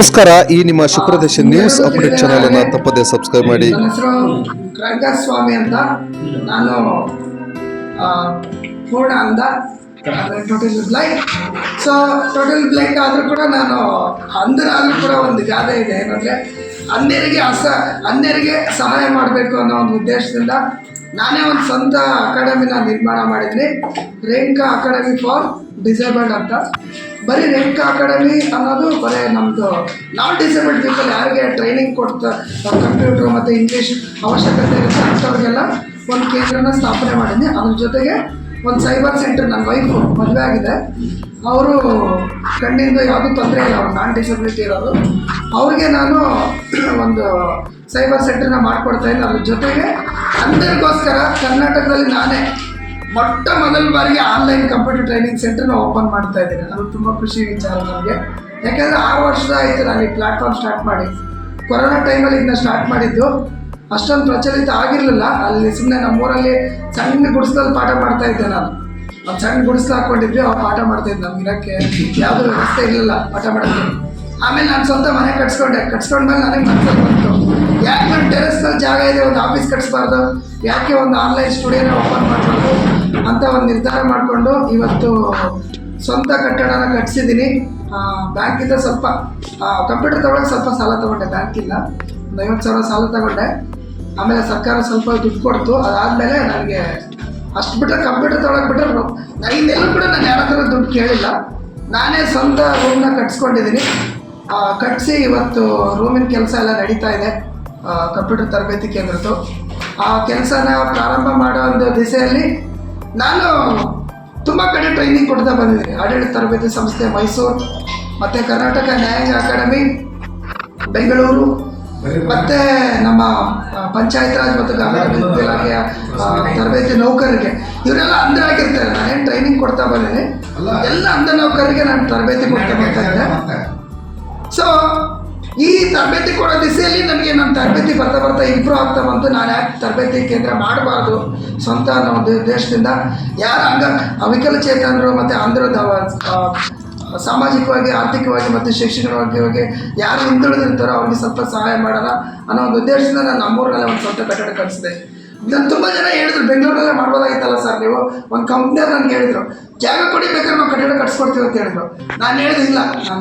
ನಮಸ್ಕಾರ. ಈ ನಿಮ್ಮ ಶುಕ್ರದೇಶ ನ್ಯೂಸ್ ಅಪ್ಡೇಟ್ ಚಾನಲ್ ಅನ್ನು ತಪ್ಪದೆ ಸಬ್ಸ್ಕ್ರೈಬ್ ಮಾಡಿ. ನನ್ನ ಹೆಸರು ರಂಗಸ್ವಾಮಿ ಅಂತ. ನಾನು ಪೂರ್ಣ ಅಂದ total blind. So total blind ಆದರೂ ಕೂಡ ನಾನು ಅಂಧರಾದರೂ ಕೂಡ ಒಂದು ಗಾದೆ ಇದೆ, ಏನಂದರೆ ಅನ್ಯರಿಗೆ ಸಹಾಯ ಮಾಡಬೇಕು ಅನ್ನೋ ಒಂದು ಉದ್ದೇಶದಿಂದ ನಾನೇ ಒಂದು ಸ್ವಂತ ಅಕಾಡೆಮಿನ ನಿರ್ಮಾಣ ಮಾಡಿದ್ದೀನಿ, ರೇಣುಕಾ ಅಕಾಡೆಮಿ ಫಾರ್ ಡಿಸೇಬಲ್ಡ್ ಅಂತ. ಬರೀ ರೇಣುಕಾ ಅಕಾಡೆಮಿ ಅನ್ನೋದು ಬರೀ ನಮ್ಮದು ನಾನ್ ಡಿಸೇಬಲ್ಡ್ ಪೀಪಲ್ ಯಾರಿಗೆ ಟ್ರೈನಿಂಗ್ ಕೊಡ್ತಾ ಕಂಪ್ಯೂಟ್ರು ಮತ್ತು ಇಂಗ್ಲೀಷ್ ಅವಶ್ಯಕತೆ ಇರುತ್ತೆ ಅಂಥವ್ರಿಗೆಲ್ಲ ಒಂದು ಕೇಂದ್ರನ ಸ್ಥಾಪನೆ ಮಾಡಿದ್ದೀನಿ. ಅದ್ರ ಜೊತೆಗೆ ಒಂದು ಸೈಬರ್ ಸೆಂಟರ್. ನನ್ನ ವೈಫು ಮದುವೆ ಆಗಿದೆ, ಅವರು ಕಣ್ಣಿಂದ ಯಾವುದೂ ತೊಂದರೆ ಇಲ್ಲ, ಅವ್ರು ನಾನ್ ಡಿಸಬಿಲಿಟಿ ಇರೋರು, ಅವ್ರಿಗೆ ನಾನು ಒಂದು ಸೈಬರ್ ಸೆಂಟರ್ನ ಮಾಡಿಕೊಡ್ತಾಯಿದ್ದೀನಿ. ಅದ್ರ ಜೊತೆಗೆ ಅಂಧರಿಗೋಸ್ಕರ ಕರ್ನಾಟಕದಲ್ಲಿ ನಾನೇ ಮೊಟ್ಟ ಮೊದಲ ಬಾರಿಗೆ ಆನ್ಲೈನ್ ಕಂಪ್ಯೂಟರ್ ಟ್ರೈನಿಂಗ್ ಸೆಂಟರ್ನ ಓಪನ್ ಮಾಡ್ತಾ ಇದ್ದೀನಿ. ಅದು ತುಂಬ ಖುಷಿ ವಿಚಾರ ನನಗೆ, ಯಾಕೆಂದರೆ 6 ವರ್ಷ ಆಯಿತು ನಾನು ಈ ಪ್ಲ್ಯಾಟ್ಫಾರ್ಮ್ ಸ್ಟಾರ್ಟ್ ಮಾಡಿ. ಕೊರೋನಾ ಟೈಮಲ್ಲಿ ಇದನ್ನ ಸ್ಟಾರ್ಟ್ ಮಾಡಿದ್ದು, ಅಷ್ಟೊಂದು ಪ್ರಚಲಿತ ಆಗಿರಲಿಲ್ಲ. ಅಲ್ಲಿ ಸುಮ್ಮನೆ ನಮ್ಮೂರಲ್ಲಿ ಸಣ್ಣ ಗುಡಿಸ್ಲಲ್ಲಿ ಪಾಠ ಮಾಡ್ತಾಯಿದ್ದೆ ನಾನು. ಒಂದು ಸಣ್ಣ ಗುಡಿಸ್ಲು ಹಾಕ್ಕೊಂಡಿದ್ವಿ, ಅವ್ರು ಪಾಠ ಮಾಡ್ತಾಯಿದ್ದೆ. ನಮ್ಗೆ ಇರೋಕ್ಕೆ ಯಾವುದೂ ವ್ಯವಸ್ಥೆ ಇರಲಿಲ್ಲ ಪಾಠ ಮಾಡೋಕ್ಕೆ. ಆಮೇಲೆ ನಾನು ಸ್ವಂತ ಮನೆ ಕಟ್ಸ್ಕೊಂಡ್ಮೇಲೆ ನನಗೆ ಮನಸ್ಸಲ್ಲಿ ಬಂತು, ಯಾಕೆ ನನ್ನ ಟೆರೆಸ್ನಲ್ಲಿ ಜಾಗ ಇದೆ, ಒಂದು ಆಫೀಸ್ ಕಟ್ಸ್ಬಾರ್ದು, ಯಾಕೆ ಒಂದು ಆನ್ಲೈನ್ ಸ್ಟುಡಿಯೋನ ಓಪನ್ ಮಾಡಬಾರ್ದು ಅಂತ ಒಂದು ನಿರ್ಧಾರ ಮಾಡಿಕೊಂಡು ಇವತ್ತು ಸ್ವಂತ ಕಟ್ಟಡನ ಕಟ್ಸಿದ್ದೀನಿ. ಬ್ಯಾಂಕಿಂದ ಸ್ವಲ್ಪ ಕಂಪ್ಯೂಟರ್ ತೊಗೊಳಕ್ಕೆ ಸ್ವಲ್ಪ ಸಾಲ ತೊಗೊಂಡೆ, ಬ್ಯಾಂಕಿಂದ ಒಂದು 50,000 ಸಾಲ ತೊಗೊಂಡೆ. ಆಮೇಲೆ ಸರ್ಕಾರ ಸ್ವಲ್ಪ ದುಡ್ಡು ಕೊಡ್ತು. ಅದಾದಮೇಲೆ ನನಗೆ ಅಷ್ಟು ಬಿಟ್ಟರೆ ಕಂಪ್ಯೂಟರ್ ತೊಗೊಳಕ್ಕೆ ಬಿಟ್ಟರೆ ಇನ್ನೆಲ್ಲೂ ಕೂಡ ನಾನು ಯಾರ ಹತ್ರ ದುಡ್ಡು ಕೇಳಿಲ್ಲ. ನಾನೇ ಸ್ವಂತ ರೂಮ್ನ ಕಟ್ಸ್ಕೊಂಡಿದ್ದೀನಿ. ಕಟ್ಟಿಸಿ ಇವತ್ತು ರೂಮಿನ ಕೆಲಸ ಎಲ್ಲ ನಡೀತಾ ಇದೆ, ಕಂಪ್ಯೂಟರ್ ತರಬೇತಿ ಕೇಂದ್ರದ್ದು. ಆ ಕೆಲಸನ ಪ್ರಾರಂಭ ಮಾಡೋ ಒಂದು ದಿಸೆಯಲ್ಲಿ ನಾನು ತುಂಬ ಕಡೆ ಟ್ರೈನಿಂಗ್ ಕೊಡ್ತಾ ಬಂದಿದ್ದೀನಿ. ಆಡಳಿತ ತರಬೇತಿ ಸಂಸ್ಥೆ ಮೈಸೂರು, ಮತ್ತು ಕರ್ನಾಟಕ ನ್ಯಾಯಾಂಗ ಅಕಾಡೆಮಿ ಬೆಂಗಳೂರು, ಮತ್ತು ನಮ್ಮ ಪಂಚಾಯತ್ ರಾಜ್ ಮತ್ತು ಗ್ರಾಮೀಣಾಭಿವೃದ್ಧಿ ಇಲಾಖೆಯ ತರಬೇತಿ ನೌಕರರಿಗೆ, ಇವರೆಲ್ಲ ಅಂಧರಾಗಿರ್ತಾರೆ. ನಾನೇನು ಟ್ರೈನಿಂಗ್ ಕೊಡ್ತಾ ಬಂದಿದ್ದೀನಿ, ಎಲ್ಲ ಅಂಧ ನೌಕರರಿಗೆ ನಾನು ತರಬೇತಿ ಕೊಡ್ತಾ ಬರ್ತಾ ಇದ್ದೆ. ಸೊ ಈ ತರಬೇತಿ ಕೊಡೋ ದಿಸೆಯಲ್ಲಿ ನನಗೆ ನನ್ನ ತರಬೇತಿ ಬರ್ತಾ ಇಂಪ್ರೂವ್ ಆಗ್ತಾ ಬಂತು. ನಾನು ಯಾಕೆ ತರಬೇತಿ ಕೇಂದ್ರ ಮಾಡಬಾರ್ದು ಸ್ವಂತ ಅನ್ನೋ ಒಂದು ಉದ್ದೇಶದಿಂದ ಯಾರು ವಿಕಲಚೇತನರು ಮತ್ತು ಅಂಧರು ಸಾಮಾಜಿಕವಾಗಿ, ಆರ್ಥಿಕವಾಗಿ ಮತ್ತು ಶೈಕ್ಷಣಿಕವಾಗಿ ಯಾರು ಹಿಂದುಳಿದಿರ್ತಾರೋ ಅವ್ರಿಗೆ ಸ್ವಲ್ಪ ಸಹಾಯ ಮಾಡೋಣ ಅನ್ನೋ ಒಂದು ಉದ್ದೇಶದಿಂದ ನಾನು ನಮ್ಮೂರಲ್ಲೇ ಒಂದು ಸ್ವಂತ ಕಟ್ಟಡ ಕಟ್ಟಿಸಿದೆ. ನಾನು ತುಂಬ ಜನ ಹೇಳಿದ್ರು, ಬೆಂಗಳೂರಲ್ಲೇ ಮಾಡ್ಬೋದಾಗಿತ್ತಲ್ಲ ಸರ್ ನೀವು, ಒಂದು ಕಂಪ್ನಿಯವ್ರು ನನಗೆ ಹೇಳಿದರು, ಜಾಗ ಕೊಡಿ ಬೇಕಾದ್ರೆ ನಾವು ಕಟ್ಟಡ ಕಟ್ಸ್ಕೊಡ್ತೀವಿ ಅಂತ ಹೇಳಿದ್ರು. ನಾನು ಹೇಳಿದೆ ಇಲ್ಲ,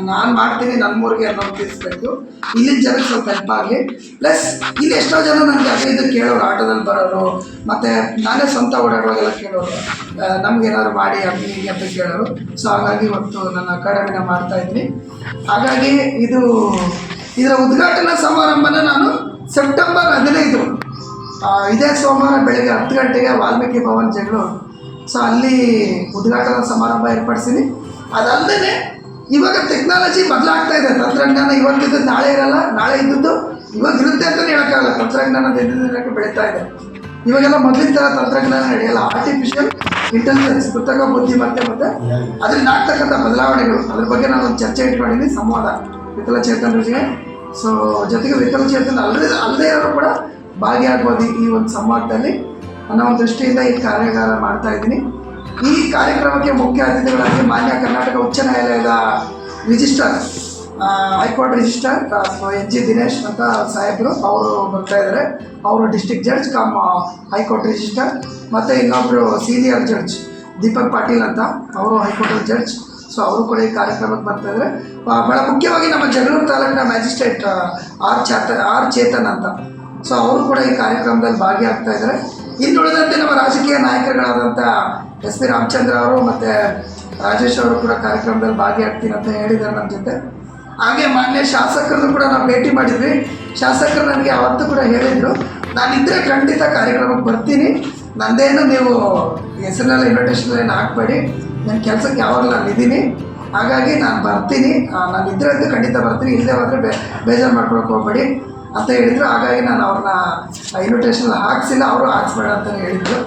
ನಾನು ಮಾಡ್ತೀನಿ, ನಮ್ಮೂರಿಗೆ ಅನ್ನೋದು ತಿಳಿಸ್ಬೇಕು, ಇಲ್ಲಿನ ಜನಕ್ಕೆ ಸ್ವಲ್ಪ ಹೆಲ್ಪ್ ಆಗಲಿ. ಪ್ಲಸ್ ಇಲ್ಲಿ ಎಷ್ಟೋ ಜನ ನನಗೆ ಅದೇ ಇದು ಕೇಳೋರು, ಆಟೋದಲ್ಲಿ ಬರೋರು, ಮತ್ತು ನಾನೇ ಸ್ವಂತ ಓಡಾಡುವಾಗೆಲ್ಲ ಕೇಳೋರು, ನಮಗೇನಾದ್ರು ಮಾಡಿ ಅಲ್ಲಿ ಹೀಗೆ ಅಂತ ಕೇಳೋರು. ಸೊ ಹಾಗಾಗಿ ಇವತ್ತು ನನ್ನ ಅಕಾಡೆಮಿನ ಮಾಡ್ತಾಯಿದ್ದೀನಿ. ಹಾಗಾಗಿ ಇದರ ಉದ್ಘಾಟನಾ ಸಮಾರಂಭನ ನಾನು ಸೆಪ್ಟೆಂಬರ್ 15 ಇದೇ ಸೋಮವಾರ ಬೆಳಗ್ಗೆ 10 ಗಂಟೆಗೆ ವಾಲ್ಮೀಕಿ ಭವನ್ ಜಗಳೂರು, ಸೊ ಅಲ್ಲಿ ಉದ್ಘಾಟನಾ ಸಮಾರಂಭ ಏರ್ಪಡಿಸಿನಿ. ಅದಲ್ಲದೆ ಇವಾಗ ಟೆಕ್ನಾಲಜಿ ಬದಲಾಗ್ತಾ ಇದೆ, ತಂತ್ರಜ್ಞಾನ ಇವತ್ತಿದ್ದು ನಾಳೆ ಇರಲ್ಲ, ನಾಳೆ ಇದ್ದದ್ದು ಇವಾಗ ಇರುತ್ತೆ ಅಂತಲೇ ಹೇಳೋಕ್ಕಾಗಲ್ಲ. ತಂತ್ರಜ್ಞಾನ ದಿನಕ್ಕೆ ಬೆಳೀತಾ ಇದೆ. ಇವಾಗೆಲ್ಲ ಮೊದಲಿನ ಥರ ತಂತ್ರಜ್ಞಾನ ನಡೆಯಲ್ಲ. ಆರ್ಟಿಫಿಷಿಯಲ್ ಇಂಟೆಲಿಜೆನ್ಸ್, ಕೃತಕ ಬುದ್ಧಿಮತ್ತೆ ಮತ್ತು ಅದರಿಂದ ಆಗ್ತಕ್ಕಂಥ ಬದಲಾವಣೆಗಳು, ಅದ್ರ ಬಗ್ಗೆ ನಾನು ಒಂದು ಚರ್ಚೆ ಇಟ್ಕೊಂಡಿದ್ದೀನಿ, ಸಂವಾದ ವಿಕಲಚೇತನರಿಗೆ. ಸೊ ಜೊತೆಗೆ ವಿಕಲಚೇತನ ಅಲ್ಲದೇ ಇರೋರು ಕೂಡ ಭಾಗಿಯಾಗ್ಬೋದು ಈ ಒಂದು ಸಂವಾದದಲ್ಲಿ ಅನ್ನೋ ಒಂದು ದೃಷ್ಟಿಯಿಂದ ಈ ಕಾರ್ಯಾಗಾರ ಮಾಡ್ತಾ ಇದ್ದೀನಿ. ಈ ಕಾರ್ಯಕ್ರಮಕ್ಕೆ ಮುಖ್ಯ ಅತಿಥಿಗಳಾಗಿ ಮಾನ್ಯ ಕರ್ನಾಟಕ ಉಚ್ಚ ನ್ಯಾಯಾಲಯದ registrar, high court registrar NG Dinesh ಅಂತ ಸಾಹೇಬರು, ಅವರು ಬರ್ತಾ ಇದ್ದಾರೆ. ಅವರು district judge come high court registrar. ಮತ್ತು ಇನ್ನೊಬ್ಬರು ಸೀನಿಯರ್ ಜಡ್ಜ್ ದೀಪಕ್ ಪಾಟೀಲ್ ಅಂತ, ಅವರು ಹೈಕೋರ್ಟ್ ಜಡ್ಜ್. ಸೊ ಅವರು ಕೂಡ ಈ ಕಾರ್ಯಕ್ರಮಕ್ಕೆ ಬರ್ತಾಯಿದ್ದಾರೆ. ಭಾಳ ಮುಖ್ಯವಾಗಿ ನಮ್ಮ ಜಗಳೂರು ತಾಲೂಕಿನ ಮ್ಯಾಜಿಸ್ಟ್ರೇಟ್ ಆರ್ ಚೇತನ್ ಅಂತ, ಸೊ ಅವರು ಕೂಡ ಈ ಕಾರ್ಯಕ್ರಮದಲ್ಲಿ ಭಾಗಿಯಾಗ್ತಾ ಇದ್ದಾರೆ. ಇನ್ನುಳಿದಂತೆ ನಮ್ಮ ರಾಜಕೀಯ ನಾಯಕರುಗಳಾದಂಥ SP ರಾಮಚಂದ್ರ ಅವರು ಮತ್ತು ರಾಜೇಶ್ ಅವರು ಕೂಡ ಕಾರ್ಯಕ್ರಮದಲ್ಲಿ ಭಾಗಿಯಾಗ್ತೀನಿ ಅಂತ ಹೇಳಿದ್ದಾರೆ ನಮ್ಮ ಜೊತೆ. ಹಾಗೆ ಮಾನ್ಯ ಶಾಸಕರನ್ನು ಕೂಡ ನಾವು ಭೇಟಿ ಮಾಡಿದ್ವಿ. ಶಾಸಕರು ನನಗೆ ಅವತ್ತು ಕೂಡ ಹೇಳಿದರು, ನಾನಿದ್ದರೆ ಖಂಡಿತ ಕಾರ್ಯಕ್ರಮಕ್ಕೆ ಬರ್ತೀನಿ, ನಂದೇನು ನೀವು ಹೆಸರಿನಲ್ಲಿ ಇನ್ವಿಟೇಷನ್ ಏನು ಹಾಕಬೇಡಿ, ನನ್ನ ಕೆಲಸಕ್ಕೆ ಯಾವಾಗಲೂ ನಾನು ಇದ್ದೀನಿ, ಹಾಗಾಗಿ ನಾನು ಬರ್ತೀನಿ, ನಾನಿದ್ದರೆ ಅಂತ ಖಂಡಿತ ಬರ್ತೀನಿ, ಇಲ್ಲದೆ ಹೋದರೆ ಬೇಜಾರು ಮಾಡ್ಕೊಳಕ್ಕೆ ಹೋಗ್ಬೇಡಿ ಅಂತ ಹೇಳಿದರು. ಹಾಗಾಗಿ ನಾನು ಅವ್ರನ್ನ ಇನ್ವಿಟೇಷನ್ ಹಾಕ್ಸಿಲ್ಲ, ಅವರು ಹಾಕ್ಸ್ಬೇಡ ಅಂತ ಹೇಳಿದರು.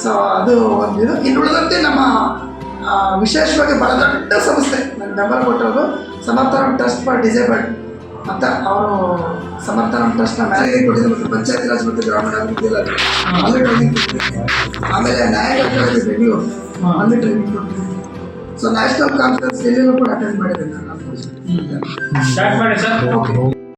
ಸೊ ಅದು ಒಂದು ಇದು. ಇನ್ನುಳಿದಂತೆ ನಮ್ಮ ವಿಶೇಷವಾಗಿ ಭಾಳ ದೊಡ್ಡ ಸಂಸ್ಥೆ ನನಗೆ ಬೆಂಬಲ ಕೊಟ್ಟಿರೋದು ಸಮರ್ಥನಂ ಟ್ರಸ್ಟ್ ಫಾರ್ ಡಿಸೇಬಲ್ಡ್ ಅಂತ. ಅವರು ಸಮರ್ಥನಂ ಟ್ರಸ್ಟ್ನ ಮ್ಯಾನೇಜ್ ಕೊಟ್ಟಿದ್ದು, ಮತ್ತು ಪಂಚಾಯತ್ ರಾಜ್ ಮತ್ತು ಗ್ರಾಮೀಣಾಭಿವೃದ್ಧಿ ಇಲಾಖೆ ಅಲ್ಲಿ ಟ್ರೈನಿಂಗ್ ಕೊಟ್ಟಿದ್ದೀನಿ. ಆಮೇಲೆ ನ್ಯಾಯಾಂಗ ಅಕಾಡೆಮಿ ಬೆಂಗಳೂರು ಅಲ್ಲಿ ಟ್ರೈನಿಂಗ್ ಕೊಟ್ಟಿದ್ದೀನಿ. ಸೊ ನ್ಯಾಷನಲ್ ಕಾನ್ಫರೆನ್ಸ್ ಡೆಲ್ಲಿನೂ ಕೂಡ ಅಟೆಂಡ್ ಮಾಡಿದ್ದೀನಿ ನಾನು. ಸ್ಟಾರ್ಟ್ ಮಾಡಿ ಸರ್. ಓಕೆ